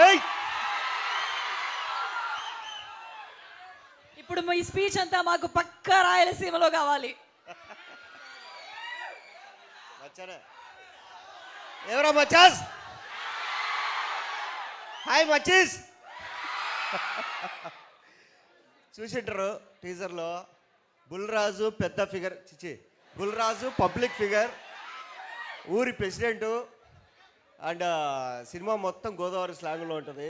ఏయ్ ఇప్పుడు మీ స్పీచ్ అంతా మాకు పక్కా రాయలసీమలో కావాలి. మచ్చారా ఎవరా మచ్చాస్? హాయ్ మచ్చీస్. చూసింటారు టీజర్లో బుల్రాజు పెద్ద ఫిగర్, బుల్రాజు పబ్లిక్ ఫిగర్, ఊరి ప్రెసిడెంటు, అండ్ సినిమా మొత్తం గోదావరి స్లాంగ్లో ఉంటుంది.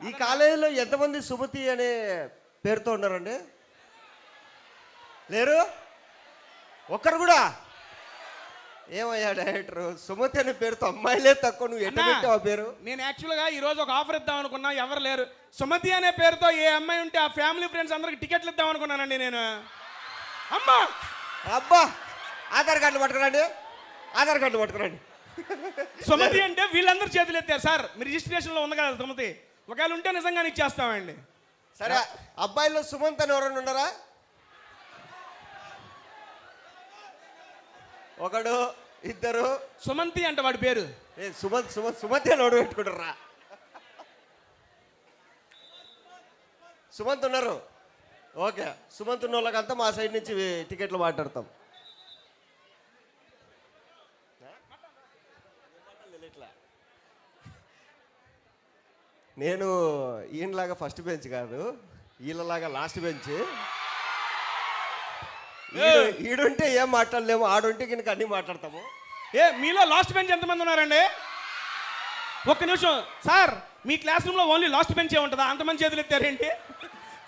ఈ కాలేజీలో ఎంతమంది సుమతి అనే పేరుతో ఉన్నారండి? లేరు ఒక్కరు కూడా? ఏమయ్యా డైరెక్టర్, సుమతి అనే పేరుతో అమ్మాయిలే తక్కువ, నువ్వు ఎట్లా పెట్టావు ఆ పేరు? నేను యాక్చువల్గా ఈరోజు ఒక ఆఫర్ ఇద్దాం అనుకున్నా, ఎవరు లేరు. సుమతి అనే పేరుతో ఏ అమ్మాయి ఉంటే ఆ ఫ్యామిలీ ఫ్రెండ్స్ అందరికి టికెట్లు ఇద్దాం అనుకున్నానండి నేను. అమ్మా అబ్బా, ఆధార్ కార్డులు పట్టుకురండి, ఆధార్ కార్డులు పట్టుకురండి. సుమతి అంటే వీళ్ళందరూ చేతులు ఎత్తారు సార్. మీ రిజిస్ట్రేషన్లో ఉంది కదా సుమతి, ఒకవేళ ఉంటే నిజంగా ఇచ్చేస్తామండి. సరే, అబ్బాయిలో సుమంత్ అని ఎవరైనా ఉన్నారా? ఒకడు, ఇద్దరు. సుమంతి అంటే వాడి పేరు. ఏ సుమంత్ అని ఎవడు పెట్టుకుంటారా? సుమంత్ ఉన్నారు. ఓకే, సుమంత్ ఉన్న వాళ్ళకంతా మా సైడ్ నుంచి టికెట్లు మాట్లాడతాం. నేను ఈయనలాగా ఫస్ట్ బెంచ్ కాదు, వీళ్ళలాగా లాస్ట్ బెంచ్. ఈడుంటే ఏం మాట్లాడలేము, ఆడుంటే కనుక అన్నీ మాట్లాడతాము. మీలో లాస్ట్ బెంచ్ ఎంతమంది ఉన్నారండి? ఒక్క నిమిషం సార్, మీ క్లాస్ రూమ్లో ఓన్లీ లాస్ట్ బెంచే ఉంటుందా? అంతమంది చేతులు ఎత్తారేంటి?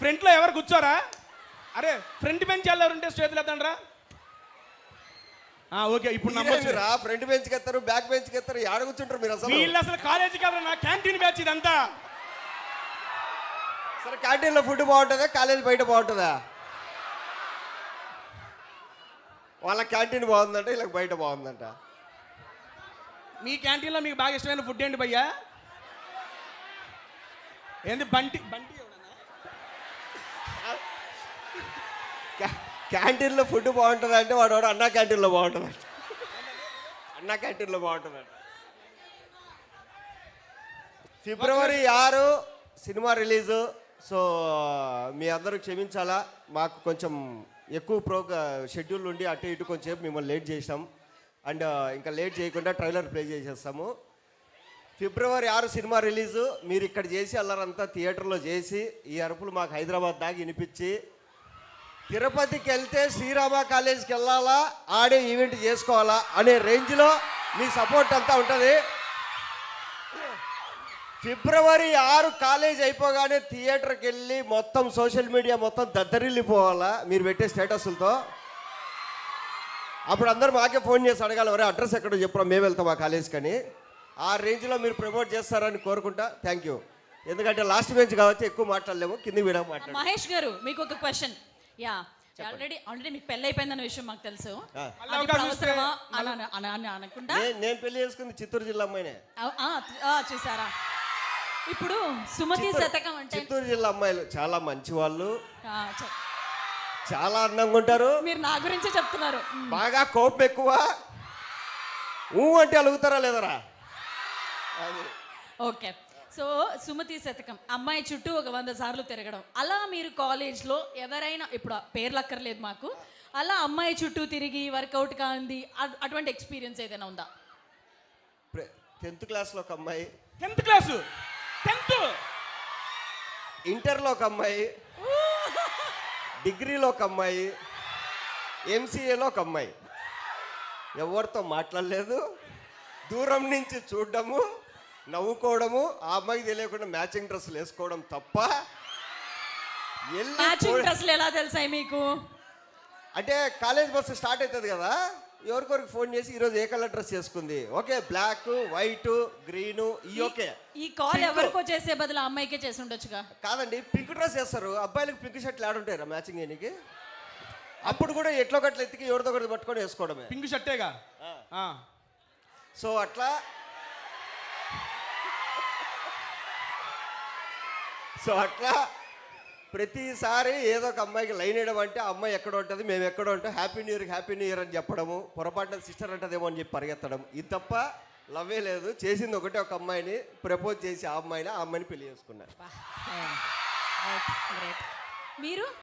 ఫ్రంట్లో ఎవరు కూర్చోరా? అరే ఫ్రంట్ బెంచ్ ఎవరు ఉంటే చేతులు ఎత్తండి రా. ఓకే, ఇప్పుడు రా. ఫ్రంట్ బెంచ్కి ఎత్తారు, బ్యాక్ బెంచ్కి ఎత్తారు, ఆడ కూర్చుంటారు మీరు. అసలు వీళ్ళు అసలు కాలేజీకి ఎవరన్నా క్యాంటీన్ బ్యాచ్ ఇదంతా. సరే, క్యాంటీన్లో ఫుడ్ బాగుంటుందా, కాలేజీ బయట బాగుంటుందా? వాళ్ళ క్యాంటీన్ బాగుందంట, ఇలా బయట బాగుందంట. మీ క్యాంటీన్లో మీకు బాగా ఇష్టమైన ఫుడ్ ఏంటి భయ్యా? ఏంది బంటి బంటి క్యాంటీన్లో ఫుడ్ బాగుంటుందా అంటే వాడు అన్నా క్యాంటీన్లో బాగుంటుందంట. అన్నా క్యాంటీన్లో బాగుంటుందంట. ఫిబ్రవరి 6 సినిమా రిలీజు. సో మీ అందరూ క్షమించాలా, మాకు కొంచెం ఎక్కువ షెడ్యూల్ ఉండి అటు ఇటు కొంచెం మిమ్మల్ని లేట్ చేసాం. అండ్ ఇంకా లేట్ చేయకుండా ట్రైలర్ ప్లే చేసేస్తాము. ఫిబ్రవరి 6 సినిమా రిలీజు. మీరు ఇక్కడ చేసి అల్లరంతా థియేటర్లో చేసి ఈ అరుపులు మాకు హైదరాబాద్ దాకా వినిపించి, తిరుపతికి వెళ్తే శ్రీరామ కాలేజీకి వెళ్ళాలా, ఆడే ఈవెంట్ చేసుకోవాలా అనే రేంజ్లో మీ సపోర్ట్ అంతా ఉంటుంది. ఫిబ్రవరి 6 కాలేజ్ అయిపోగానే థియేటర్కి వెళ్ళి మొత్తం సోషల్ మీడియా మొత్తం దద్దరిల్లిపోవాలా మీరు పెట్టే స్టేటస్లతో. అప్పుడు అందరూ మాకే ఫోన్ చేసి అడగాలి, వరే అడ్రస్ ఎక్కడో చెప్పడం, మేము వెళ్తాం ఆ కాలేజ్కి అని. ఆ రేంజ్లో మీరు ప్రమోట్ చేస్తారని కోరుకుంటా. Thank you. ఎందుకంటే లాస్ట్ బెంచ్ కాబట్టి ఎక్కువ మాట్లాడలేము, కింద వీడ మాట్లాడు. మహేష్ గారు, మీకు ఒక క్వశ్చన్. ఆల్రెడీ మీకు పెళ్ళి అయిపోయిందన్న విషయం మాకు తెలుసు. అనుకుంటా నేను పెళ్లి చేసుకుంది చిత్తూరు జిల్లా అమ్మాయినే. చూసారా? ఇప్పుడు సుమతి శతకం అంటే చిత్తూరు జిల్లా అమ్మాయిలు చాలా మంచి వాళ్ళు, చాలా అందంగా ఉంటారు. మీరు నా గురించే చెప్తున్నారు. బాగా కోపం ఎక్కువ, అంటే అలుగుతారా లేదరా? ఓకే, సో సుమతి శతకం అమ్మాయి చుట్టూ ఒక 100 సార్లు తిరగడం, అలా మీరు కాలేజ్లో ఎవరైనా, ఇప్పుడు పేర్లు అక్కర్లేదు మాకు, అలా అమ్మాయి చుట్టూ తిరిగి వర్కౌట్ కాంది అటువంటి ఎక్స్పీరియన్స్ ఏదైనా ఉందా? 10th క్లాస్లో ఒక అమ్మాయి, 10th క్లాసు, 10th ఇంటర్లో ఒక అమ్మాయి, డిగ్రీలో ఒక అమ్మాయి, ఎంసీఏలో ఒక అమ్మాయి. ఎవరితో మాట్లాడలేదు, దూరం నుంచి చూడడము, నవ్వుకోవడము, ఆ అమ్మాయికి తెలియకుండా మ్యాచింగ్ డ్రెస్సులు వేసుకోవడం తప్ప. మ్యాచింగ్ డ్రెస్సులు ఎలా తెలుసాయి మీకు? అంటే కాలేజ్ బస్సు స్టార్ట్ అవుతుంది కదా, ఎవరికొరికి ఫోన్ చేసి ఈరోజు ఏ కలర్ డ్రెస్ చేసుకుంది, okay black, white, green, okay. ఈ కాల్ ఎవరికో చేసే బదులు అమ్మాయికే చేసి ఉండొచ్చుగా. కాదండి, పింక్ డ్రెస్ వేస్తారు, అబ్బాయిలకు పింక్ షర్ట్లు ఆడుంటారా మ్యాచింగ్ చేయడానికి? అప్పుడు కూడా ఎట్లో గట్ల ఎత్తికి ఎవరితో ఒకటి పట్టుకొని వేసుకోవడమే. పింక్ షర్టేగా. సో అట్లా ప్రతిసారి ఏదో ఒక అమ్మాయికి లైన్ వేయడం అంటే ఆ అమ్మాయి ఎక్కడ ఉంటుంది మేము ఎక్కడ ఉంటాం హ్యాపీ న్యూ ఇయర్ అని చెప్పడము పొరపాటున సిస్టర్ అంటదేమో అని చెప్పి పరిగెత్తడం ఇది తప్ప లవ్వే లేదు. చేసింది ఒకటే ఒక అమ్మాయిని ప్రపోజ్ చేసి ఆ అమ్మాయిని పెళ్లి చేసుకున్నారు. మీరు